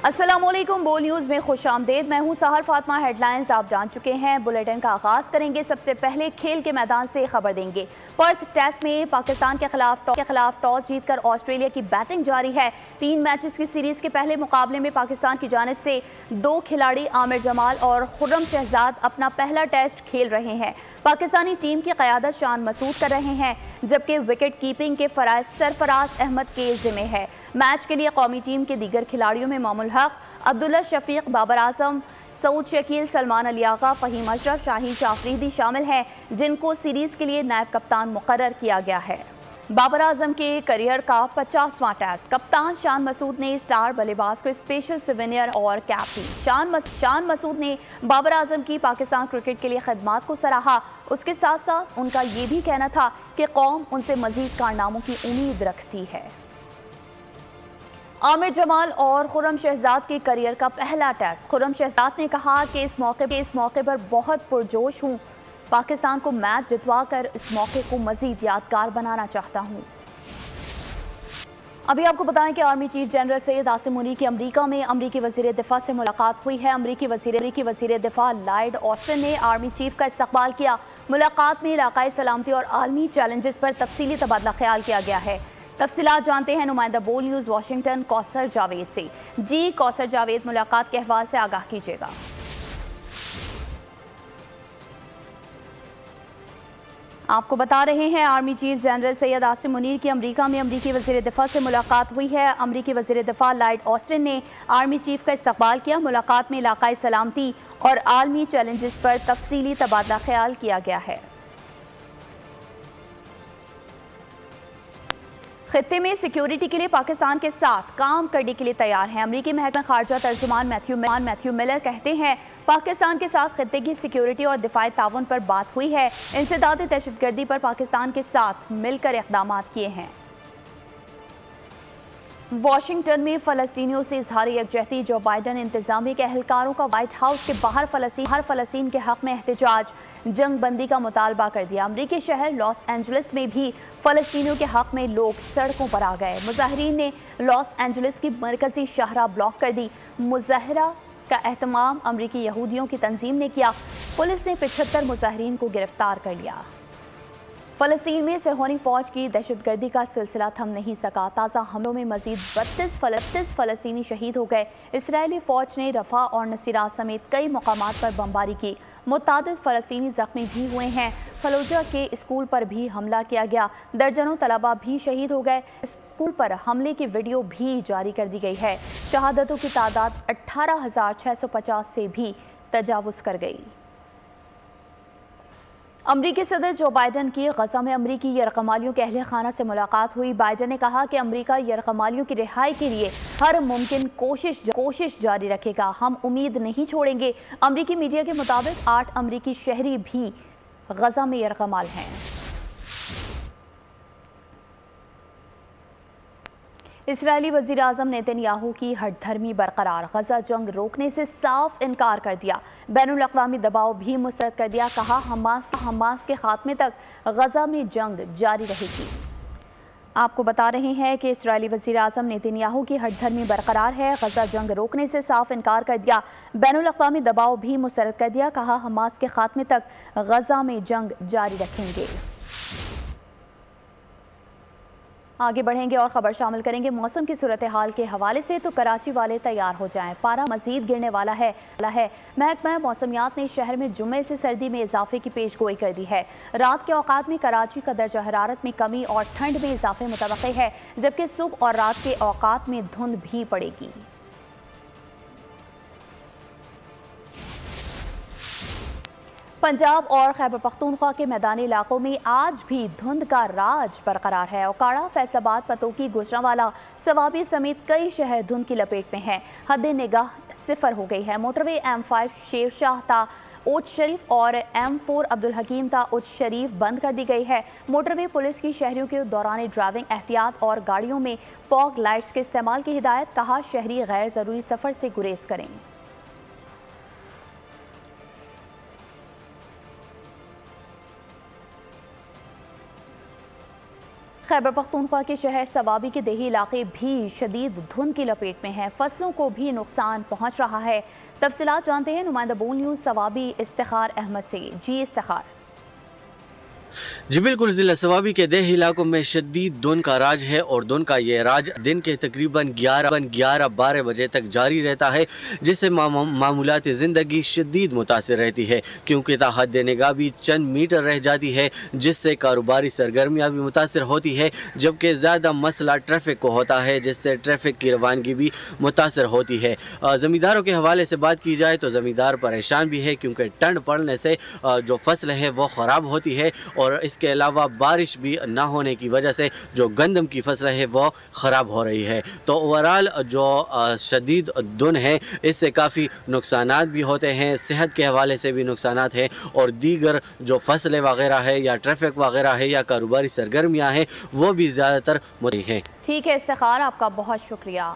अस्सलामुअलैकुम, बोल न्यूज़ में खुशामदीद। मैं हूं सहर फातिमा। हेडलाइंस आप जान चुके हैं। बुलेटिन का आगाज करेंगे। सबसे पहले खेल के मैदान से खबर देंगे। पर्थ टेस्ट में पाकिस्तान के खिलाफ टॉस जीतकर ऑस्ट्रेलिया की बैटिंग जारी है। 3 मैचेस की सीरीज के पहले मुकाबले में पाकिस्तान की जानिब से 2 खिलाड़ी आमिर जमाल और खुर्रम शहजाद अपना पहला टेस्ट खेल रहे हैं। पाकिस्तानी टीम की क़यादत शान मसूद कर रहे हैं, जबकि विकेट कीपिंग के फ़राइज़ सरफराज अहमद के ज़िम्मे है। मैच के लिए कौमी टीम के दीगर खिलाड़ियों में मोमुल हक, अब्दुल्ला शफीक, बाबर आजम, सऊद शकील, सलमान अली आगा, फ़हीम अशरफ, शाहीन शाफरीदी शामिल हैं, जिनको सीरीज़ के लिए नायब कप्तान मुकर्रर किया गया है। बाबर आजम के करियर का 50वां टेस्ट। कप्तान शान मसूद ने स्टार बल्लेबाज को स्पेशल सिवेनियर और कैप दी। शान मसूद ने बाबर आजम की पाकिस्तान क्रिकेट के लिए खिदमात को सराहा। उसके साथ साथ उनका ये भी कहना था कि कौम उनसे मजीद कारनामों की उम्मीद रखती है। आमिर जमाल और खुर्रम शहजाद के करियर का पहला टेस्ट। खुर्रम शहजाद ने कहा कि इस मौके पर बहुत पुरजोश हूँ। पाकिस्तान को मैच जितवाकर इस मौके को मजीद यादगार बनाना चाहता हूँ। अभी आपको बताएं कि army chief general Syed Asim Munir की अमरीका में अमरीकी वज़ीर दिफा से मुलाकात हुई है। अमरीकी वज़ीर दिफा लॉयड ऑस्टिन ने आर्मी चीफ का इस्तकबाल किया। मुलाकात में इलाकाई सलामती और आलमी चैलेंजेस पर तफसीली तबादला ख्याल किया गया है। तफसीलात जानते हैं नुमाइंदा बोल न्यूज़ वाशिंगटन कौसर जावेद से। जी कौसर जावेद, मुलाकात के अहवाल से आगाह कीजिएगा। आपको बता रहे हैं army chief general Syed Asim Munir की अमरीका में अमरीकी वज़ीर दिफा से मुलाकात हुई है। अमरीकी वज़ीर दिफा लॉयड ऑस्टिन ने आर्मी चीफ का इस्तकबाल किया। मुलाकात में इलाकाई सलामती और आलमी चैलेंजेस पर तफसीली तबादला ख्याल किया गया है। खित्ते में सिक्योरिटी के लिए पाकिस्तान के साथ काम करने के लिए तैयार हैं। अमरीकी महकमा खारजा तर्जुमान मैथ्यू मिलर कहते हैं, पाकिस्तान के साथ खित्ते की सिक्योरिटी और दिफाई ताउन पर बात हुई है। इंसदादी दहशतगर्दी पर पाकिस्तान के साथ मिलकर इक़दाम किए हैं। वाशिंगटन में फ़लस्तीनियों से इज़हार यकजहती। जो बाइडन इंतजामी के अहलकारों का व्हाइट हाउस के बाहर फ़लस्तीन के हक़ में एहतजाज, जंग बंदी का मुतालबा कर दिया। अमरीकी शहर लॉस एंजलिस में भी फ़लस्तीनियों के हक़ में लोग सड़कों पर आ गए। मुजाहिरीन ने लॉस एंजलिस की मरकज़ी शाहरा ब्लॉक कर दी। मुजाहरा का एहतमाम अमरीकी यहूदियों की तंजीम ने किया। पुलिस ने 75 मुजाहिरीन को गिरफ्तार कर लिया। फ़लस्तीन में सेहोनी फ़ौज की दहशतगर्दी का सिलसिला थम नहीं सका। ताज़ा हमलों में मजीद 32 फ़लस्तीनी शहीद हो गए। इसराइली फ़ौज ने रफ़ा और नसीरात समेत कई मकामात पर बमबारी की। मुतादिद फ़लस्तीनी ज़ख्मी भी हुए हैं। फलूजा के स्कूल पर भी हमला किया गया। दर्जनों तलबा भी शहीद हो गए। स्कूल पर हमले की वीडियो भी जारी कर दी गई है। शहादतों की तादाद 18,650 से भी तजावुज़ कर गई। अमरीकी सदर जो बाइडन की गजा में अमरीकी यरगमालियों के अहले खाना से मुलाकात हुई। बाइडन ने कहा कि अमरीका यरगमालियों की रिहाई के लिए हर मुमकिन कोशिश जारी रखेगा। हम उम्मीद नहीं छोड़ेंगे। अमरीकी मीडिया के मुताबिक 8 अमरीकी शहरी भी गजा में यरगमाल हैं। इसराइली वज़ीर आज़म नेतन्याहू की हठधर्मी बरकरार। गजा जंग रोकने से साफ इनकार कर दिया। बैनुल अक़वामी दबाव भी मुस्तरद कर दिया। कहा हमास के खात्मे तक गजा में जंग जारी रहेगी। आपको बता रहे हैं कि इसराइली वज़ीर आज़म नेतन्याहू की हठधर्मी बरकरार है। गजा जंग रोकने से साफ इनकार कर दिया। बैनुल अक़वामी दबाव भी मुस्तरद कर दिया। कहा हमास के खात्मे तक गजा में जंग जारी रखेंगे। आगे बढ़ेंगे और ख़बर शामिल करेंगे मौसम की सूरत हाल के हवाले से। तो कराची वाले तैयार हो जाएं, पारा मज़ीद गिरने वाला है। महकमा मौसमियात ने शहर में जुमे से सर्दी में इजाफे की पेशगोई कर दी है। रात के औकात में कराची का दर्जा हरारत में कमी और ठंड में इजाफे मुतवक्के है, जबकि सुबह और रात के औकात में धुंध भी पड़ेगी। पंजाब और खैबर पख्तूनख्वा के मैदानी इलाकों में आज भी धुंध का राज बरकरार है। ओकाड़ा, फैसलाबाद, पतोकी, गुजरांवाला, सवाबी समेत कई शहर धुंध की लपेट में हैं। हद निगाह 0 हो गई है। मोटरवे M5 शेरशाह ता उच्च शरीफ और M4 अब्दुल हकीम ता उच्च शरीफ बंद कर दी गई है। मोटरवे पुलिस की शहरियों के दौरान ड्राइविंग एहतियात और गाड़ियों में फॉग लाइट्स के इस्तेमाल की हिदायत। कहा शहरी गैर ज़रूरी सफ़र से गुरेज करें। खैबर पख्तूनख्वा के शहर सवाबी के देही इलाके भी शदीद धुंध की लपेट में हैं। फसलों को भी नुकसान पहुंच रहा है। तफसीलात जानते हैं नुमाइंदा बोल न्यूज़ सवाबी इफ्तिखार अहमद से। जी इफ्तिखार। जी बिल्कुल, ज़िला सवाबी के देही इलाकों में शदीद धुंध का राज है और धुंध का ये राज दिन के तकरीबन 11-12 बजे तक जारी रहता है, जिससे मामूलाती ज़िंदगी शदीद मुतासिर रहती है क्योंकि हद निगाह भी चंद मीटर रह जाती है, जिससे कारोबारी सरगर्मियाँ भी मुतासिर होती है, जबकि ज़्यादा मसला ट्रैफिक को होता है, जिससे ट्रैफिक की रवानगी भी मुतासिर होती है। ज़मींदारों के हवाले से बात की जाए तो ज़मींदार परेशान भी है क्योंकि ठंड पड़ने से जो फसल है वो ख़राब होती है और इसके अलावा बारिश भी ना होने की वजह से जो गंदम की फसल है वो ख़राब हो रही है। तो ओवरऑल जो शदीद धुंध है इससे काफ़ी नुकसानात भी होते हैं, सेहत के हवाले से भी नुकसानात हैं और दीगर जो फसलें वगैरह है या ट्रैफिक वगैरह है या कारोबारी सरगर्मियाँ हैं वो भी ज़्यादातर मुतअल्लिक़ हैं। ठीक है इफ्तिखार, आपका बहुत शुक्रिया।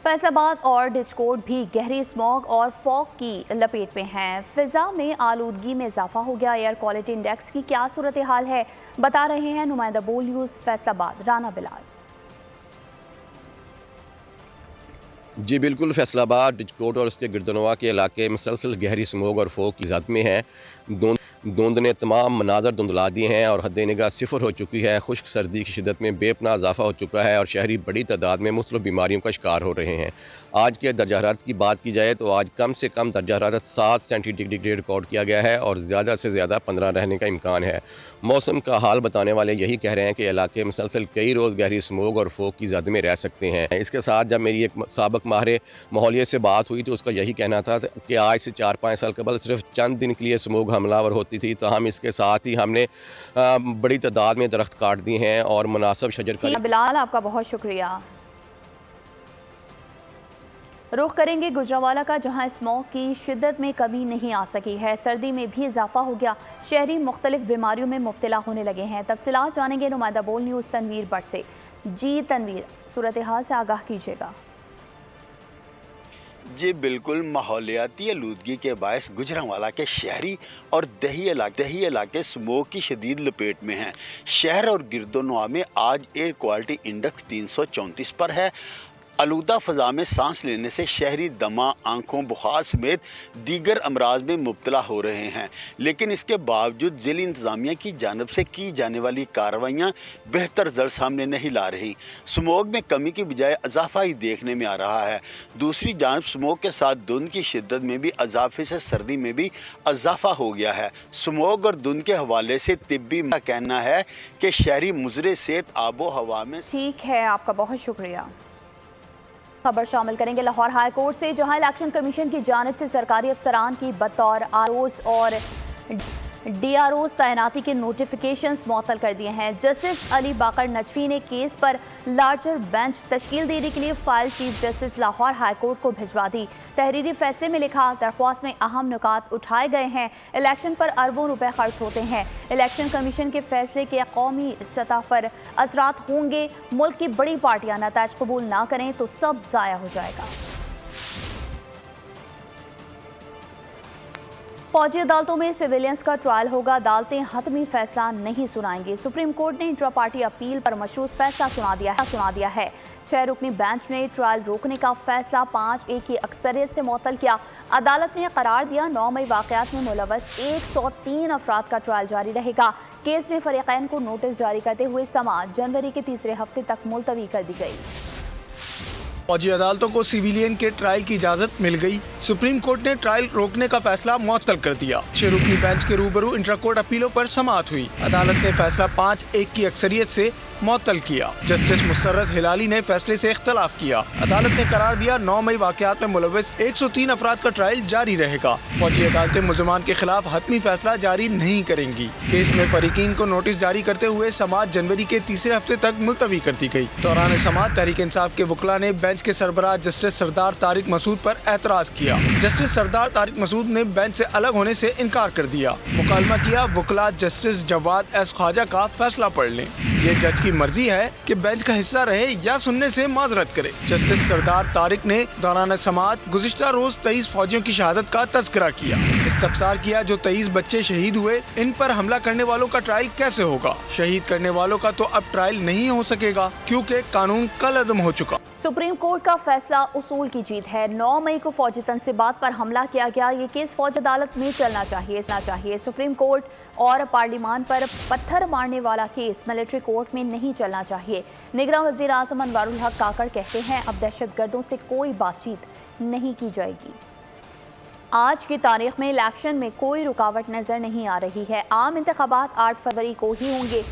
फैसलाबाद और डिस्कोट भी गहरी स्मॉग और फॉग की लपेट में हैं। फिजा में आलूदगी में इजाफा हो गया। एयर क्वालिटी इंडेक्स की क्या सूरत हाल है, बता रहे हैं नुमाइंदा बोल न्यूज़ फैसलाबाद राना बिलाल। जी बिल्कुल, फैसलाबाद, डिस्कोट और उसके गिरदनवा के इलाके मुसलसल गहरी स्मोग और फोग की ज़द में हैं। धुंध ने तमाम मनाजर धुंधला दिए हैं और हद निगाह सिफर हो चुकी है। खुश्क सर्दी की शिदत में बेपनाह इजाफा हो चुका है और शहरी बड़ी तादाद में मुख्तलिफ बीमारियों का शिकार हो रहे हैं। आज के दर्जा हरारत की बात की जाए तो आज कम से कम दर्जा हरारत 7 सेंटीग्रेड रिकॉर्ड किया गया है और ज़्यादा से ज़्यादा 15 रहने का इम्कान है। मौसम का हाल बताने वाले यही कह रहे हैं कि इलाके मुसलसल कई रोज़ गहरी स्मोग और फोग की ज़द में रह सकते हैं। इसके साथ जब मेरी एक साबिक माहिर माहौलियत से बात हुई तो उसका यही कहना था कि आज से 4-5 साल कबल सिर्फ चंद दिन के लिए स्मोग हमलावर होती थी, तो हम इसके साथ ही हमने बड़ी तादाद में दरख्त काट दिए हैं और मुनासिब शजर। बिलाल, आपका बहुत शुक्रिया। रुख करेंगे गुजरांवाला का, जहां स्मॉग की शिद्दत में कमी नहीं आ सकी है। सर्दी में भी इजाफा हो गया। शहरी मुख्तलिफ बीमारियों में मुब्तला होने लगे हैं। तफसीलात जानेंगे नुमाइंदा बोल न्यूज़ तनवीर बट से। जी तनवीर, सूरत हाल से आगाह कीजिएगा। जी बिल्कुल, माहौलियाती आलूदगी के बायस गुजरांवाला के शहरी और दही इलाके स्मोक की शदीद लपेट में हैं। शहर और गिरदोनवा में आज एयर क्वालिटी इंडेक्स 334 पर है। आलूदा फ़ज़ा में सांस लेने से शहरी दमा, आंखों, बुखार समेत दीगर अमराज में मुब्तला हो रहे हैं, लेकिन इसके बावजूद ज़िली इंतज़ामिया की जानिब से की जाने वाली कार्रवाइयाँ बेहतर रिज़ल्ट सामने नहीं ला रही। स्मोक में कमी की बजाय इजाफा ही देखने में आ रहा है। दूसरी जानिब स्मोक के साथ धुंध की शिद्दत में भी इजाफे से सर्दी में भी इजाफा हो गया है। स्मोक और धुंध के हवाले से तिब्बी का कहना है कि शहरी मुज़रे सेहत आबो हवा में। ठीक है, आपका बहुत शुक्रिया। खबर शामिल करेंगे लाहौर हाई कोर्ट से, जहां इलेक्शन कमीशन की जानिब से सरकारी अफसरान की बतौर आरओज़ और DROs तैनाती के नोटिफिकेशंस मुअत्तल कर दिए हैं। जस्टिस अली बाकर नजफी ने केस पर लार्जर बेंच तश्कील देने के लिए file chief justice Lahore high court को भिजवा दी। तहरीरी फैसले में लिखा, दरख्वास्त में अहम नुकात उठाए गए हैं। इलेक्शन पर अरबों रुपए खर्च होते हैं। इलेक्शन कमीशन के फैसले के कौमी सतह पर असरात होंगे। मुल्क की बड़ी पार्टियां नताइज कबूल ना करें तो सब ज़ाया हो जाएगा। फौजी अदालतों में सिविलियंस का ट्रायल होगा। अदालतें हतमी फैसला नहीं सुनाएंगी। सुप्रीम कोर्ट ने इंट्रा पार्टी अपील पर मशरूत फैसला सुना दिया है। 6 रुकनी बेंच ने ट्रायल रोकने का फैसला 5-1 की अक्सरियत से मुअत्तल किया। अदालत ने करार दिया 9 मई वाक़यात में मुलव्वस 103 अफराद का ट्रायल जारी रहेगा। केस में फरीक़ैन को नोटिस जारी करते हुए समाअत जनवरी के तीसरे हफ्ते तक मुलतवी कर दी गई। फौजी अदालतों को सिविलियन के ट्रायल की इजाजत मिल गई। सुप्रीम कोर्ट ने ट्रायल रोकने का फैसला मुअत्तल कर दिया। 6 रुकनी बेंच के रूबरू इंट्रा कोर्ट अपीलों पर समाअत हुई। अदालत ने फैसला 5-1 की अक्सरियत से मुअत्तल किया। जस्टिस मुसर्रत हिलाली ने फैसले से इख्तलाफ किया। अदालत ने करार दिया 9 मई वाक़यात में मुलव्वस 103 अफराद का ट्रायल जारी रहेगा। फौजी अदालतें मुल्ज़मान के खिलाफ हतमी फैसला जारी नहीं करेंगी। केस में फरीकीन को नोटिस जारी करते हुए समाअत जनवरी के तीसरे हफ्ते तक मुलतवी कर दी गई। दौरान समाअत तहरीक इंसाफ के वकला ने बेंच के सरबराह जस्टिस सरदार तारिक मसूद पर एतराज़ किया। जस्टिस सरदार तारिक मसूद ने बेंच से अलग होने से इनकार कर दिया। मुकालमा किया, वकला जस्टिस जवाद एस ख्वाजा का फैसला पढ़ लें। ये जज की मर्जी है कि बेंच का हिस्सा रहे या सुनने से माजरत करे। जस्टिस सरदार तारिक ने दौरान समाअत गुज़िश्ता रोज 23 फौजियों की शहादत का तज़किरा किया। इस्तफसार किया जो 23 बच्चे शहीद हुए, इन पर हमला करने वालों का ट्रायल कैसे होगा? शहीद करने वालों का तो अब ट्रायल नहीं हो सकेगा क्योंकि कानून कलअदम हो चुका। सुप्रीम कोर्ट का फैसला उसूल की जीत है। 9 मई को फौजी तनसीबात पर हमला किया गया। ये केस फौज अदालत में चलना चाहिए। सुप्रीम कोर्ट और पार्लियामान पर पत्थर मारने वाला केस मिलिट्री कोर्ट में नहीं चलना चाहिए। निगरान वज़ीर आज़म अनवारुल हक काकड़ कहते हैं अब दहशतगर्दों से कोई बातचीत नहीं की जाएगी। आज की तारीख में इलेक्शन में कोई रुकावट नजर नहीं आ रही है। आम इंतखाबात 8 फरवरी को ही होंगे।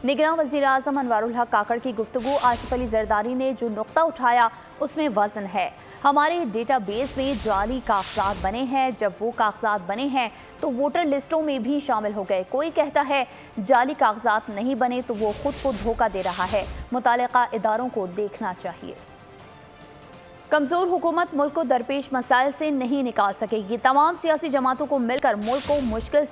निगरान वज़ीर आज़म अनवारुल हक काकड़ की गुफ्तगू आसिफ अली जरदारी ने जो नुक्ता उठाया उसमें वजन है। हमारे डेटाबेस में जाली कागजात बने हैं। जब वो कागजात बने हैं तो वोटर लिस्टों में भी शामिल हो गए। कोई कहता है जाली कागजात नहीं बने तो वो खुद को धोखा दे रहा है। मुतालिका इदारों को देखना चाहिए। कमजोर हुकूमत मुल्क को दरपेश मसाइल से नहीं निकाल सकेगी। तमाम सियासी जमातों को मिलकर मुल्क को मुश्किल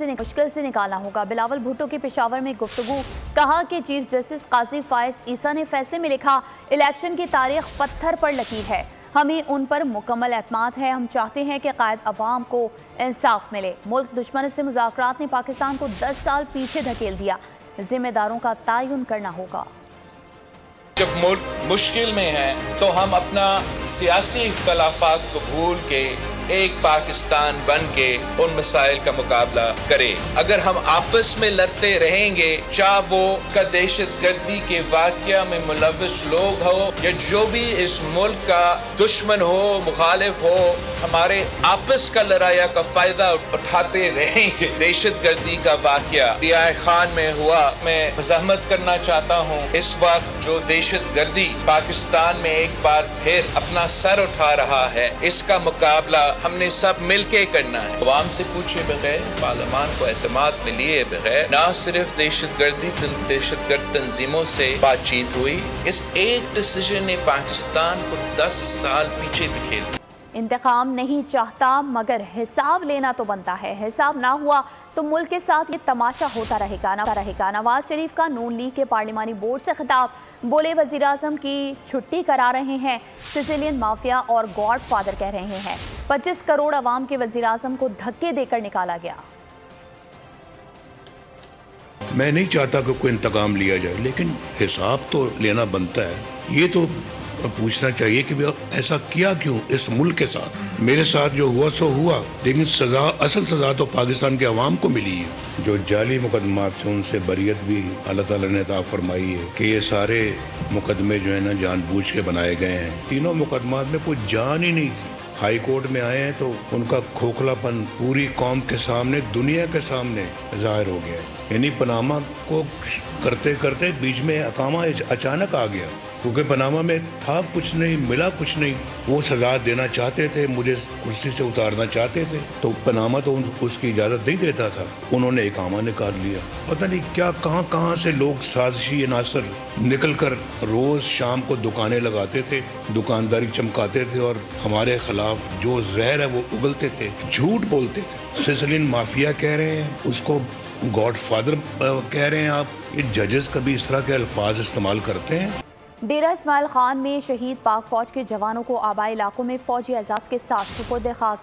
से निकालना होगा। बिलावल भुट्टो के पेशावर में गुफ्तगू। कहा कि चीफ जस्टिस काजी फायज ईसा ने फैसले में लिखा इलेक्शन की तारीख पत्थर पर लकीर है। हमें उन पर मुकम्मल एतमाद है। हम चाहते हैं कि कायद अवाम को इंसाफ मिले। मुल्क दुश्मनों से मुज़ाकरात ने पाकिस्तान को 10 साल पीछे धकेल दिया। जिम्मेदारों का तयन करना होगा। जब मुल्क मुश्किल में है तो हम अपना सियासी इख्तलाफात को भूल के एक पाकिस्तान बन के उन मसाइल का मुकाबला करें। अगर हम आपस में लड़ते रहेंगे, चाहे वो का दहशतगर्दी के वाक़या में मुलव्वस लोग हो या जो भी इस मुल्क का दुश्मन हो, मुखालिफ हो, हमारे आपस का लड़ाया का फायदा उठाते रहेंगे। दहशतगर्दी का वाक़या रियाय खान में हुआ। मैं मज़ाहमत करना चाहता हूँ, इस वक्त जो दहशतगर्दी पाकिस्तान में एक बार फिर अपना सर उठा रहा है, इसका मुकाबला हमने सब मिलके करना है। अवाम से पूछे बगैर, पार्लियामान को एतमाद में लिए बगैर ना सिर्फ दहशतगर्द तंजीमों से बातचीत हुई, इस एक डिसीजन ने पाकिस्तान को 10 साल पीछे धकेल दिया। इंतकाम नहीं चाहता मगर हिसाब लेना तो बनता है। हिसाब ना हुआ तो मुल्क के साथ ये तमाशा होता रहेगा। नवाज शरीफ का नून लीग के पार्लिमानी बोर्ड से खिताब। बोले वजीर आजम की छुट्टी करा रहे हैं। सिसिलियन माफिया और गॉड फादर कह रहे हैं। 25 करोड़ अवाम के वजीर आजम को धक्के देकर निकाला गया। मैं नहीं चाहता कि कोई इंतकाम लिया जाए, लेकिन हिसाब तो लेना बनता है। ये तो पूछना चाहिए कि ऐसा किया क्यों इस मुल्क के साथ। मेरे साथ जो हुआ सो हुआ, लेकिन सजा, असल सजा तो पाकिस्तान के अवाम को मिली है। जो जाली मुकदमात से उनसे बरियत भी अल्लाह ताला ने अता फरमाई है कि ये सारे मुकदमे जो है ना जानबूझ के बनाए गए हैं। तीनों मुकदमात में कोई जान ही नहीं थी। हाई कोर्ट में आए हैं तो उनका खोखलापन पूरी कौम के सामने, दुनिया के सामने जाहिर हो गया। यानी पनामा को करते करते बीच में अकामा अचानक आ गया, क्योंकि पनामा में था कुछ नहीं, मिला कुछ नहीं। वो सजा देना चाहते थे, मुझे कुर्सी से उतारना चाहते थे, तो पनामा तो उसकी इजाज़त नहीं देता था। उन्होंने इकामा निकाल लिया। पता नहीं क्या कहाँ से लोग साजिशी अनासर निकल कर रोज़ शाम को दुकानें लगाते थे, दुकानदारी चमकाते थे और हमारे खिलाफ जो जहर है वो उगलते थे, झूठ बोलते थे। सिसिलियन माफिया कह रहे हैं, उसको गॉड फादर कह रहे हैं आप। ये जजेस कभी इस तरह के अल्फाज इस्तेमाल करते हैं? डेरा इस्माइल खान में शहीद पाक फौज के जवानों को आबाई इलाकों में फौजी एजाज के साथ सुपुर्द खाक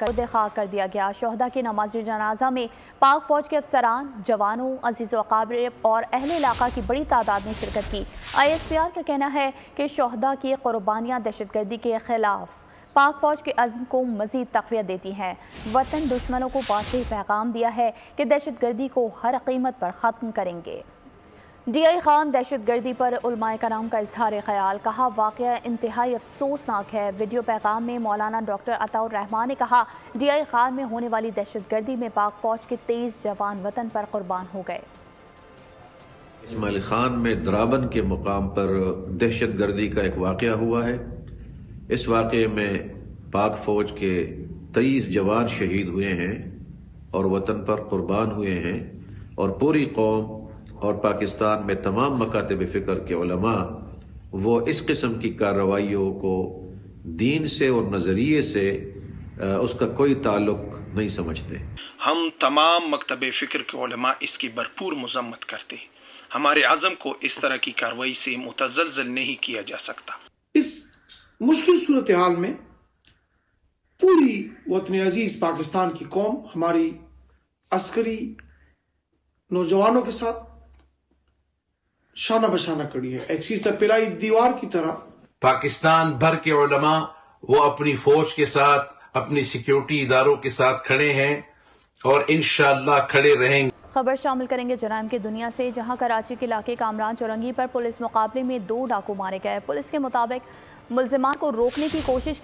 कर दिया गया। शोहदा की नमाज जनाजा में पाक फौज के अफसरान, जवानों, अजीज़ व अकाबिर और अहले इलाका की बड़ी तादाद ने शिरकत की। ISPR का कहना है कि शोहदा की कुर्बानियाँ दहशतगर्दी के खिलाफ पाक फौज के अज़्म को मज़ीद तक़वियत देती हैं। वतन दुश्मनों को वाज़ेह पैगाम दिया है कि दहशतगर्दी को हर कीमत पर ख़त्म करेंगे। DI खान दहशतगर्दी पर उलमाए कराम का इजहार ख्याल। कहा वाक़या इंतहाई अफसोसनाक है। वीडियो पैगाम में मौलाना डॉक्टर अताउर रहमान ने कहा DI खान में होने वाली दहशतगर्दी में पाक फौज के 23 जवान वतन पर कुर्बान हो गए। इस्माइल खान में द्राबन के मुकाम पर दहशतगर्दी का एक वाक़या हुआ है। इस वाक़े में पाक फौज के 23 जवान शहीद हुए हैं और वतन पर कुर्बान हुए हैं, और पूरी कौम और पाकिस्तान में तमाम मकातब फ़िक्र के उलमा वो इस किस्म की कार्रवाइयों को दीन से और नज़रिए से उसका कोई ताल्लुक नहीं समझते। हम तमाम मकतब फ़िक्र के उलमा इसकी भरपूर मज़म्मत करते हैं। हमारे आज़म को इस तरह की कार्रवाई से मुतज़लज़ल नहीं किया जा सकता। इस मुश्किल सूरत हाल में पूरी वतन अजीज पाकिस्तान की कौम हमारी अस्करी नौजवानों के साथ शाना बशाना खड़ी है, एक सी पिलाई दीवार की तरह। पाकिस्तान भर के उलमा वो अपनी फौज के साथ, अपनी सिक्योरिटी इदारों के साथ खड़े हैं और इंशाअल्लाह खड़े रहेंगे। खबर शामिल करेंगे जराइम की दुनिया से, जहां कराची के इलाके कामरान चौरंगी पर पुलिस मुकाबले में 2 डाकू मारे गए। पुलिस के मुताबिक मुल्जिमान को रोकने की कोशिश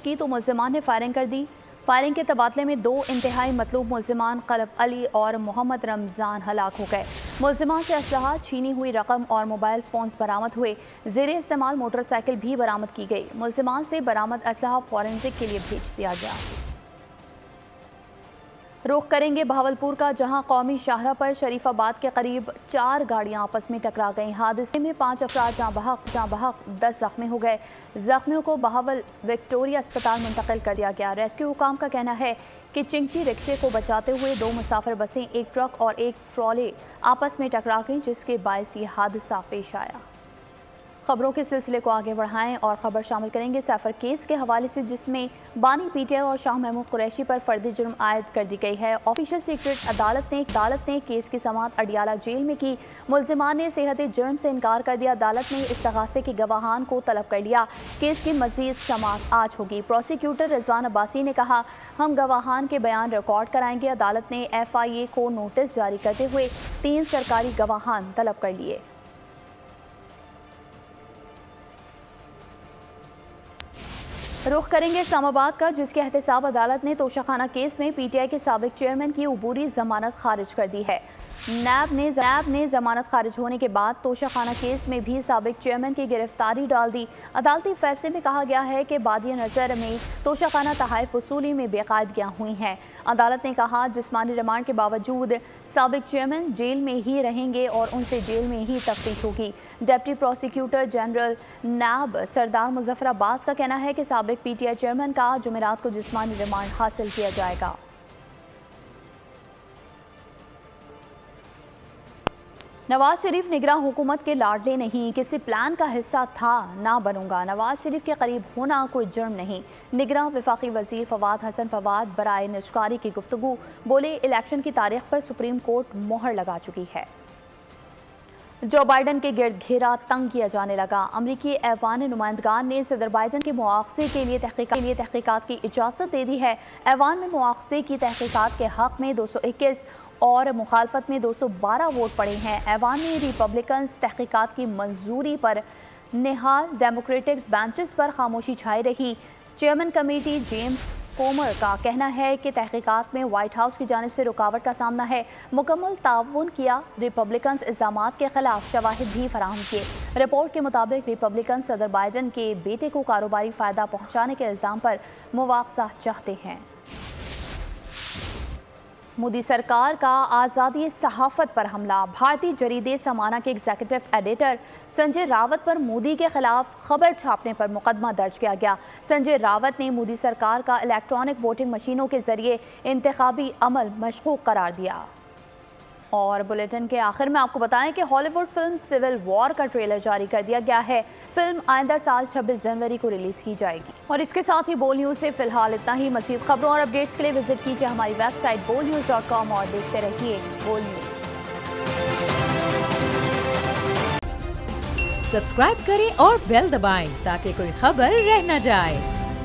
की तो मुल्जिमान ने फायरिंग कर दी। फायरिंग के तबादले में 2 इंतहाई मतलूब मुल्जिमान कलब अली और मोहम्मद रमज़ान हलाक हो गए। मुल्जिमान से असलहा, छीनी हुई रकम और मोबाइल फ़ोन्स बरामद हुए। ज़ेरे इस्तेमाल मोटरसाइकिल भी बरामद की गई। मुल्जिमान से बरामद असलहा फॉरेंसिक के लिए भेज दिया गया। रुख करेंगे बहावलपुर का, जहां कौमी शाहरा पर शरीफाबाद के करीब 4 गाड़ियां आपस में टकरा गईं। हादसे में 5 अफराद जहाँ बहक 10 जख्मी हो गए। जख्मियों को बहावल विक्टोरिया अस्पताल मुंतकिल कर दिया गया। रेस्क्यू हुकाम का कहना है कि चिंची रिक्शे को बचाते हुए 2 मुसाफिर बसें, 1 ट्रक और 1 ट्रॉले आपस में टकरा गईं, जिसके बायस ये हादसा पेश आया। खबरों के सिलसिले को आगे बढ़ाएं और खबर शामिल करेंगे सैफर केस के हवाले से, जिसमें बानी पीटीआई और शाह महमूद कुरैशी पर फर्दी जुर्म आयद कर दी गई है। ऑफिशियल सीक्रेट अदालत ने केस की समाअत अडियाला जेल में की। मुल्जिमान ने सेहत जुर्म से इनकार कर दिया। अदालत ने इस्तगासे के गवाहान को तलब कर लिया। केस की मजीद समाअत आज होगी। प्रोसिक्यूटर रिजवान अब्बासी ने कहा, हम गवाहान के बयान रिकॉर्ड कराएंगे। अदालत ने FIA को नोटिस जारी करते हुए 3 सरकारी गवाहान तलब कर लिए। रुख करेंगे इस्लामाबाद का, जिसके एहतसाब अदालत ने तोशाखाना केस में PTI के साबिक चेयरमैन की अबूरी जमानत खारिज कर दी है। नैब ने जमानत खारिज होने के बाद तोशाखाना केस में भी साबिक चेयरमैन की गिरफ्तारी डाल दी। अदालती फैसले में कहा गया है कि बादिया नज़र में तोशाखाना तहाइफ वसूली में बेकायदगियाँ हुई हैं। अदालत ने कहा, जिस्मानी रिमांड के बावजूद साबिक चेयरमैन जेल में ही रहेंगे और उनसे जेल में ही तफ्तीश होगी। डिप्टी प्रोसिक्यूटर जनरल नैब सरदार मुजफ्फर अब्बास का कहना है कि साबिक PTI चेयरमैन का जुमेरात को जिस्मानी रिमांड हासिल किया जाएगा। नवाज शरीफ निगरान हुकूमत के लाडले नहीं, किसी प्लान का हिस्सा था, ना बनूंगा। नवाज शरीफ के करीब होना कोई जुर्म नहीं। निगरान वफाकी वजीर फवाद हसन फवाद बराए निष्कारी की गुफ्तगू, बोले इलेक्शन की तारीख पर सुप्रीम कोर्ट मोहर लगा चुकी है। जो बाइडन के गिर्द घेरा तंग किया जाने लगा। अमरीकी ऐवान नुमाइंदगान ने सदर बाइडन के मुआवजे के लिए तहकीकात की इजाज़त दे दी है। ऐवान में मुआवजे की तहकीकात के हक़ में 221 और मुखालफत में 212 वोट पड़े हैं। ऐवान में रिपब्लिकन्स तहकीकात की मंजूरी पर निहाल, डेमोक्रेटिक्स बेंचेस पर खामोशी छाई रही। चेयरमैन कमेटी जेम्स कोमर का कहना है कि तहकीकात में व्हाइट हाउस की जानिब से रुकावट का सामना है। मुकम्मल ताउन किया। रिपब्लिकन्स इल्ज़ामात के खिलाफ शवाहिद भी फराहम किए। रिपोर्ट के मुताबिक रिपब्लिकन सदर बाइडन के बेटे को कारोबारी फ़ायदा पहुँचाने के इल्ज़ाम पर मुआवजा चाहते हैं। मोदी सरकार का आज़ादी सहाफ़त पर हमला। भारतीय जरीदे समाना के एग्जीक्यूटिव एडिटर संजय रावत पर मोदी के खिलाफ खबर छापने पर मुकदमा दर्ज किया गया। संजय रावत ने मोदी सरकार का इलेक्ट्रॉनिक वोटिंग मशीनों के जरिए इंतखाबी अमल मशकूक करार दिया। और बुलेटिन के आखिर में आपको बताएं कि हॉलीवुड फिल्म सिविल वॉर का ट्रेलर जारी कर दिया गया है। फिल्म आइंदा साल 26 जनवरी को रिलीज की जाएगी। और इसके साथ ही बोल न्यूज़ से फिलहाल इतना ही। मज़ीद खबरों और अपडेट्स के लिए विजिट कीजिए हमारी वेबसाइट bolnews.com और देखते रहिए बोल न्यूज़। सब्सक्राइब करें और बेल दबाएं ताकि कोई खबर रह न जाए।